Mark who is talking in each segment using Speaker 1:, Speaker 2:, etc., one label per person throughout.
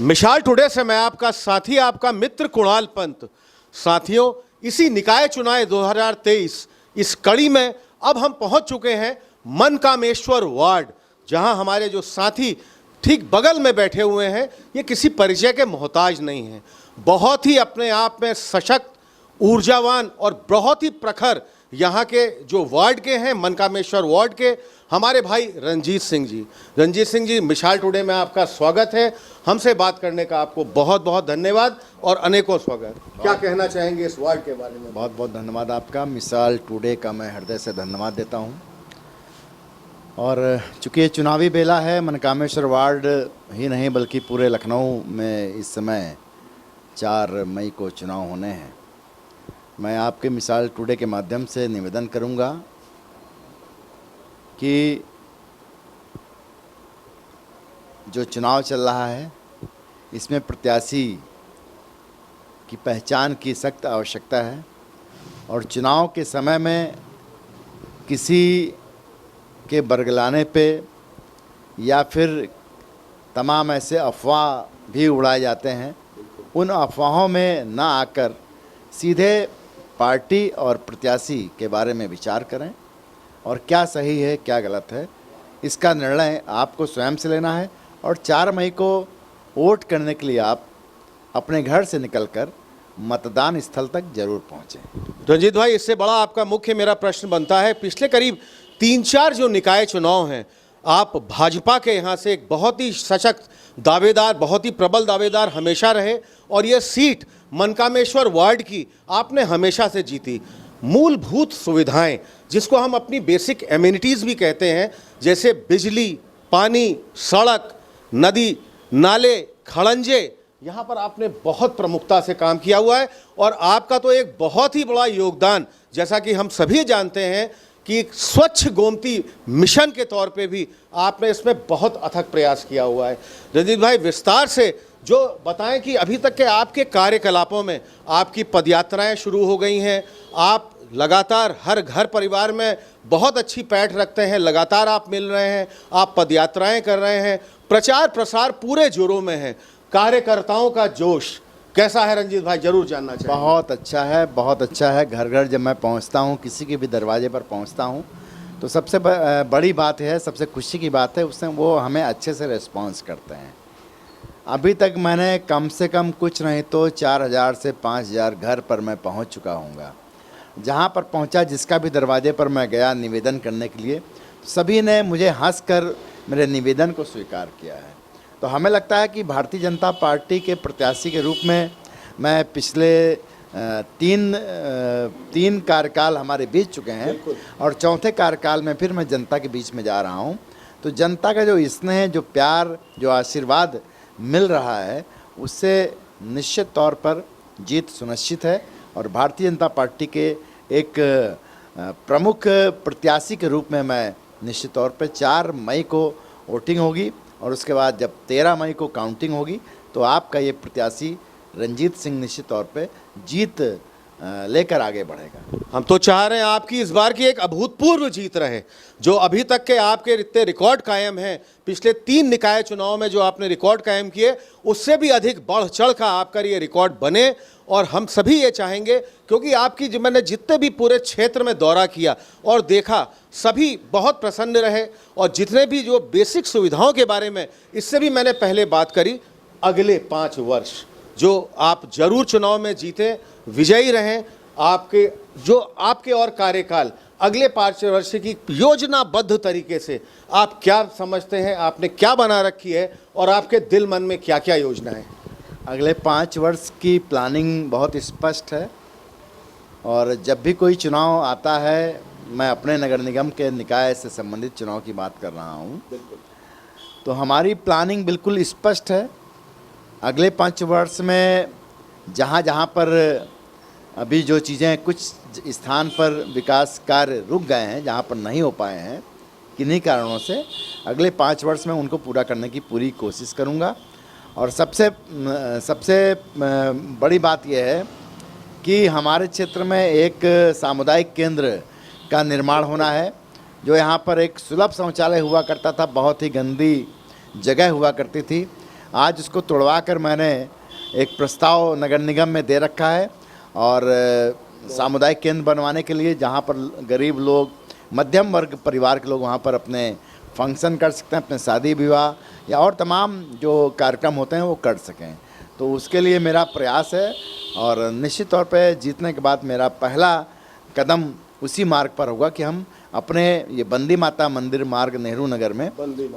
Speaker 1: मिसाल टुडे से मैं आपका साथी, आपका मित्र कुणाल पंत। साथियों, इसी निकाय चुनाव 2023 इस कड़ी में अब हम पहुंच चुके हैं मनकामेश्वर वार्ड, जहां हमारे जो साथी ठीक बगल में बैठे हुए हैं, ये किसी परिचय के मोहताज नहीं हैं। बहुत ही अपने आप में सशक्त, ऊर्जावान और बहुत ही प्रखर यहाँ के जो वार्ड के हैं, मनकामेश्वर वार्ड के हमारे भाई रंजीत सिंह जी। रंजीत सिंह जी, मिसाल टुडे में आपका स्वागत है। हमसे बात करने का आपको बहुत बहुत धन्यवाद और अनेकों स्वागत। क्या कहना चाहेंगे इस वार्ड के बारे में?
Speaker 2: बहुत बहुत धन्यवाद आपका। मिसाल टुडे का मैं हृदय से धन्यवाद देता हूं। और चूँकि चुनावी बेला है, मनकामेश्वर वार्ड ही नहीं बल्कि पूरे लखनऊ में इस समय 4 मई को चुनाव होने हैं। मैं आपके मिसाल टुडे के माध्यम से निवेदन करूंगा कि जो चुनाव चल रहा है, इसमें प्रत्याशी की पहचान की सख्त आवश्यकता है और चुनाव के समय में किसी के बरगलाने पे या फिर तमाम ऐसे अफवाह भी उड़ाए जाते हैं, उन अफवाहों में ना आकर सीधे पार्टी और प्रत्याशी के बारे में विचार करें और क्या सही है क्या गलत है, इसका निर्णय आपको स्वयं से लेना है। और 4 मई को वोट करने के लिए आप अपने घर से निकलकर मतदान स्थल तक जरूर पहुँचें।
Speaker 1: रंजीत भाई, इससे बड़ा आपका मुख्य मेरा प्रश्न बनता है, पिछले करीब 3-4 जो निकाय चुनाव हैं, आप भाजपा के यहाँ से एक बहुत ही सशक्त दावेदार, बहुत ही प्रबल दावेदार हमेशा रहे और ये सीट मनकामेश्वर वार्ड की आपने हमेशा से जीती। मूलभूत सुविधाएं, जिसको हम अपनी बेसिक एमिनिटीज़ भी कहते हैं, जैसे बिजली, पानी, सड़क, नदी, नाले, खड़ंजे, यहाँ पर आपने बहुत प्रमुखता से काम किया हुआ है। और आपका तो एक बहुत ही बड़ा योगदान, जैसा कि हम सभी जानते हैं कि स्वच्छ गोमती मिशन के तौर पे भी आपने इसमें बहुत अथक प्रयास किया हुआ है। रंजीत भाई, विस्तार से जो बताएं कि अभी तक के आपके कार्यकलापों में आपकी पदयात्राएं शुरू हो गई हैं, आप लगातार हर घर परिवार में बहुत अच्छी पैठ रखते हैं, लगातार आप मिल रहे हैं, आप पदयात्राएं कर रहे हैं, प्रचार प्रसार पूरे जोरों में है। कार्यकर्ताओं का जोश कैसा है रंजीत भाई, जरूर जानना चाहिए।
Speaker 2: बहुत अच्छा है, बहुत अच्छा है। घर घर जब मैं पहुंचता हूं, किसी के भी दरवाजे पर पहुंचता हूं, तो सबसे बड़ी बात है, सबसे खुशी की बात है, उससे वो हमें अच्छे से रिस्पॉन्स करते हैं। अभी तक मैंने कम से कम कुछ नहीं तो 4000 से 5000 घर पर मैं पहुंच चुका हूँगा। जहां पर पहुंचा, जिसका भी दरवाजे पर मैं गया निवेदन करने के लिए, सभी ने मुझे हंसकर मेरे निवेदन को स्वीकार किया है। तो हमें लगता है कि भारतीय जनता पार्टी के प्रत्याशी के रूप में मैं पिछले 3 कार्यकाल हमारे बीत चुके हैं और चौथे कार्यकाल में फिर मैं जनता के बीच में जा रहा हूं। तो जनता का जो स्नेह, जो प्यार, जो आशीर्वाद मिल रहा है, उससे निश्चित तौर पर जीत सुनिश्चित है। और भारतीय जनता पार्टी के एक प्रमुख प्रत्याशी के रूप में मैं निश्चित तौर पर 4 मई को वोटिंग होगी और उसके बाद जब 13 मई को काउंटिंग होगी, तो आपका ये प्रत्याशी रंजीत सिंह निश्चित तौर पे जीत लेकर आगे बढ़ेगा।
Speaker 1: हम तो चाह रहे हैं आपकी इस बार की एक अभूतपूर्व जीत रहे। जो अभी तक के आपके इतने रिकॉर्ड कायम हैं, पिछले 3 निकाय चुनाव में जो आपने रिकॉर्ड कायम किए, उससे भी अधिक बढ़ चढ़ का आपका ये रिकॉर्ड बने। और हम सभी ये चाहेंगे, क्योंकि आपकी जो मैंने जितने भी पूरे क्षेत्र में दौरा किया और देखा, सभी बहुत प्रसन्न रहे। और जितने भी जो बेसिक सुविधाओं के बारे में इससे भी मैंने पहले बात करी, अगले 5 वर्ष जो आप जरूर चुनाव में जीते, विजयी रहें। आपके और कार्यकाल अगले 5 वर्ष की योजनाबद्ध तरीके से आप क्या समझते हैं, आपने क्या बना रखी है और आपके दिल मन में क्या क्या योजना है?
Speaker 2: अगले 5 वर्ष की प्लानिंग बहुत स्पष्ट है और जब भी कोई चुनाव आता है, मैं अपने नगर निगम के निकाय से संबंधित चुनाव की बात कर रहा हूँ, तो हमारी प्लानिंग बिल्कुल स्पष्ट है। अगले 5 वर्ष में जहाँ जहाँ पर अभी जो चीज़ें कुछ स्थान पर विकास कार्य रुक गए हैं, जहाँ पर नहीं हो पाए हैं किन्हीं कारणों से, अगले 5 वर्ष में उनको पूरा करने की पूरी कोशिश करूँगा। और सबसे बड़ी बात यह है कि हमारे क्षेत्र में एक सामुदायिक केंद्र का निर्माण होना है। जो यहाँ पर एक सुलभ शौचालय हुआ करता था, बहुत ही गंदी जगह हुआ करती थी, आज उसको तोड़वा कर मैंने एक प्रस्ताव नगर निगम में दे रखा है और सामुदायिक केंद्र बनवाने के लिए, जहाँ पर गरीब लोग, मध्यम वर्ग परिवार के लोग वहाँ पर अपने फंक्शन कर सकते हैं, अपने शादी विवाह या और तमाम जो कार्यक्रम होते हैं वो कर सकें। तो उसके लिए मेरा प्रयास है और निश्चित तौर पे जीतने के बाद मेरा पहला कदम उसी मार्ग पर होगा कि हम अपने ये बंदी माता मंदिर मार्ग नेहरू नगर में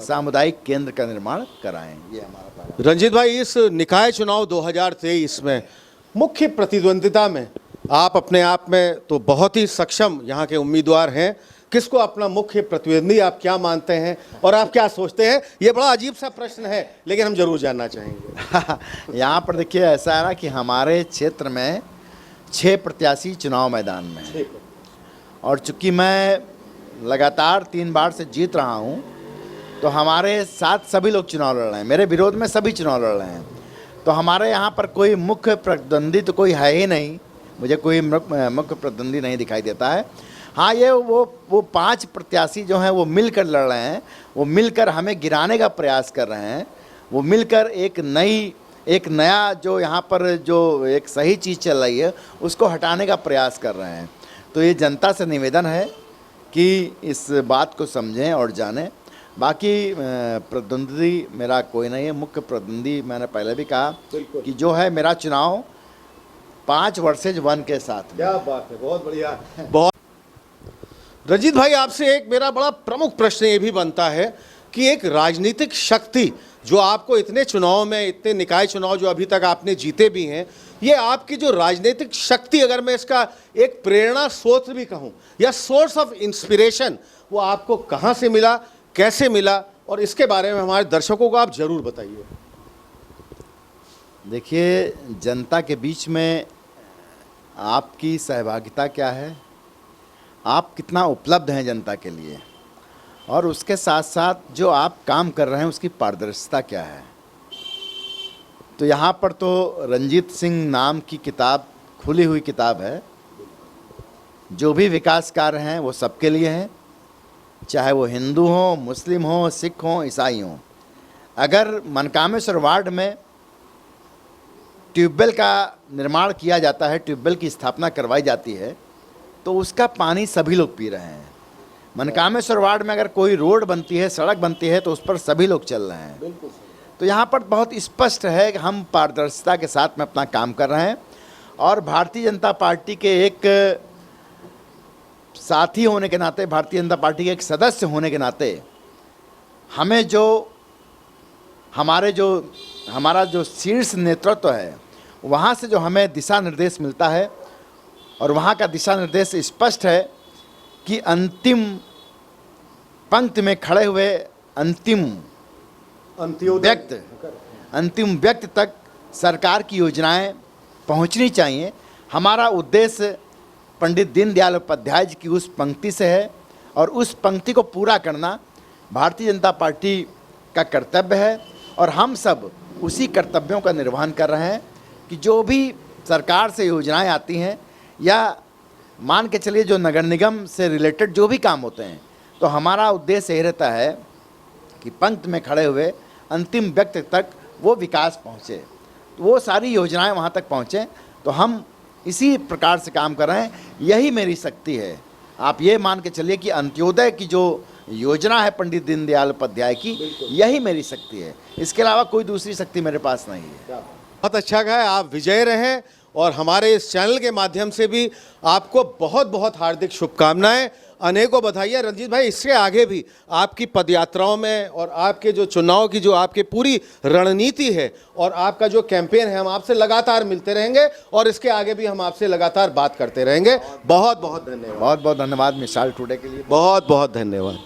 Speaker 2: सामुदायिक केंद्र का निर्माण कराएं। ये हमारा पहला।
Speaker 1: रंजीत भाई, इस निकाय चुनाव 2023 में मुख्य प्रतिद्वंदिता में आप अपने आप में तो बहुत ही सक्षम यहाँ के उम्मीदवार हैं, किसको अपना मुख्य प्रतिद्वंदी आप क्या मानते हैं और आप क्या सोचते हैं? ये बड़ा अजीब सा प्रश्न है, लेकिन हम जरूर जानना चाहेंगे।
Speaker 2: यहाँ पर देखिए, ऐसा है ना कि हमारे क्षेत्र में 6 प्रत्याशी चुनाव मैदान में हैं और चूंकि मैं लगातार 3 बार से जीत रहा हूँ, तो हमारे साथ सभी लोग चुनाव लड़ रहे हैं, मेरे विरोध में सभी चुनाव लड़ रहे हैं। तो हमारे यहाँ पर कोई मुख्य प्रतिद्वंदी तो कोई है ही नहीं, मुझे कोई मुख्य प्रतिद्वंदी नहीं दिखाई देता है। हाँ, ये वो 5 प्रत्याशी जो हैं वो मिलकर लड़ रहे हैं, वो मिलकर हमें गिराने का प्रयास कर रहे हैं, वो मिलकर एक नया जो यहाँ पर जो एक सही चीज़ चल रही है उसको हटाने का प्रयास कर रहे हैं। तो ये जनता से निवेदन है कि इस बात को समझें और जानें। बाकी प्रतिद्वंदी मेरा कोई नहीं है, मुख्य प्रतिद्वंदी मैंने पहले भी कहा कि जो है मेरा चुनाव 5 वर्सेज 1 के साथ।
Speaker 1: क्या बात है, बहुत बढ़िया, बहुत। रंजीत भाई, आपसे एक मेरा बड़ा प्रमुख प्रश्न ये भी बनता है कि एक राजनीतिक शक्ति जो आपको इतने चुनाव में, इतने निकाय चुनाव जो अभी तक आपने जीते भी हैं, ये आपकी जो राजनीतिक शक्ति, अगर मैं इसका एक प्रेरणा स्रोत भी कहूँ या सोर्स ऑफ इंस्पिरेशन, वो आपको कहाँ से मिला, कैसे मिला, और इसके बारे में हमारे दर्शकों को आप जरूर बताइए।
Speaker 2: देखिए, जनता के बीच में आपकी सहभागिता क्या है, आप कितना उपलब्ध हैं जनता के लिए, और उसके साथ साथ जो आप काम कर रहे हैं उसकी पारदर्शिता क्या है। तो यहाँ पर तो रंजीत सिंह नाम की किताब, खुली हुई किताब है। जो भी विकास कार्य हैं वो सबके लिए हैं, चाहे वो हिंदू हो, मुस्लिम हो, सिख हो, ईसाई हो। अगर मनकामेश्वर वार्ड में ट्यूबवेल का निर्माण किया जाता है, ट्यूबवेल की स्थापना करवाई जाती है, तो उसका पानी सभी लोग पी रहे हैं। मनकामेश्वर वार्ड में अगर कोई रोड बनती है, सड़क बनती है, तो उस पर सभी लोग चल रहे हैं।
Speaker 1: बिल्कुल।
Speaker 2: तो यहाँ पर बहुत स्पष्ट है कि हम पारदर्शिता के साथ में अपना काम कर रहे हैं और भारतीय जनता पार्टी के एक साथी होने के नाते, भारतीय जनता पार्टी के एक सदस्य होने के नाते, हमें हमारा जो शीर्ष नेतृत्व है वहाँ से जो हमें दिशा निर्देश मिलता है, और वहाँ का दिशा निर्देश स्पष्ट है कि अंतिम पंक्ति में खड़े हुए अंतिम व्यक्ति तक सरकार की योजनाएं पहुंचनी चाहिए। हमारा उद्देश्य पंडित दीनदयाल उपाध्याय जी की उस पंक्ति से है और उस पंक्ति को पूरा करना भारतीय जनता पार्टी का कर्तव्य है, और हम सब उसी कर्तव्यों का निर्वहन कर रहे हैं कि जो भी सरकार से योजनाएं आती हैं या मान के चलिए जो नगर निगम से रिलेटेड जो भी काम होते हैं, तो हमारा उद्देश्य यही रहता है कि पंक्ति में खड़े हुए अंतिम व्यक्ति तक वो विकास पहुँचे, वो सारी योजनाएं वहाँ तक पहुँचें। तो हम इसी प्रकार से काम कर रहे हैं, यही मेरी शक्ति है। आप ये मान के चलिए कि अंत्योदय की जो योजना है पंडित दीनदयाल उपाध्याय की, यही मेरी शक्ति है, इसके अलावा कोई दूसरी शक्ति मेरे पास नहीं है।
Speaker 1: बहुत अच्छा कहा, आप विजय रहें, और हमारे इस चैनल के माध्यम से भी आपको बहुत बहुत हार्दिक शुभकामनाएं, अनेकों बधाइयाँ। रंजीत भाई, इससे आगे भी आपकी पदयात्राओं में और आपके जो चुनाव की जो आपकी पूरी रणनीति है और आपका जो कैंपेन है, हम आपसे लगातार मिलते रहेंगे और इसके आगे भी हम आपसे लगातार बात करते रहेंगे। बहुत बहुत धन्यवाद।
Speaker 2: बहुत बहुत धन्यवाद मिसाल टुडे के लिए।
Speaker 1: बहुत बहुत धन्यवाद।